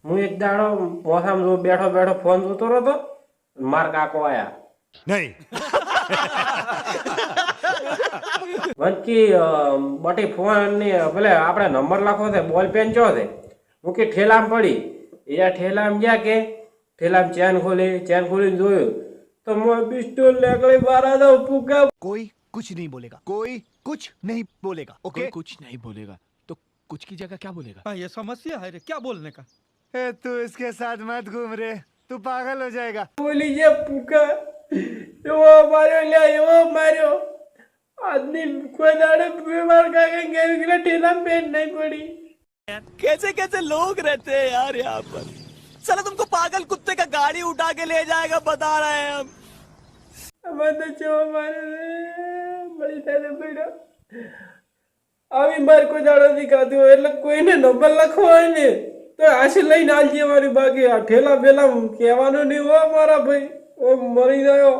હું એક દાડો પોસામ જો બેઠો બેઠો ફોન જોતો રહ્યો માર કાકો આયા नहीं વનકી બટી ફોન ની ભલે આપણે નંબર લખો છે બોલ પેન ચો છે હું કે ઠેલામ પડી એ ઠેલામ ગયા કે ઠેલામ ચેન ખોલી જોયું તો મોય પિસ્તોલ લેકડી મારા દો પૂકા कोई कुछ नहीं बोलेगा कोई कुछ नहीं बोलेगा ओके कोई कुछ नहीं बोलेगा तो कुछ की जगह क्या बोलेगा? हाँ, ये समस्या है रे क्या बोलने का। ए, तू इसके साथ मत घूम रे तू पागल हो जाएगा બોલી જે પૂકા એવો માર્યો આદમી કોઈ દાડે બીમાર કાકે ગેર ગેલા ઠેલામ પેન નહીં પડી कैसे कैसे लोग रहते हैं यार यहाँ पर। साला तुमको पागल कुत्ते का गाड़ी उठा के ले जाएगा बता रहे हैं हम। અમાર તો ચેવો મારે મળી થાય પડ્યો આવી માર કોઈ દાડો થી કાધું હોય એટલે કોઈને નંબર લખવો હોય ને તો આશી લઈને આલજે મારી બાકી આ ઠેલા પેલા કહેવાનું નહીં હો મારા ભાઈ ઓ મરી ગયો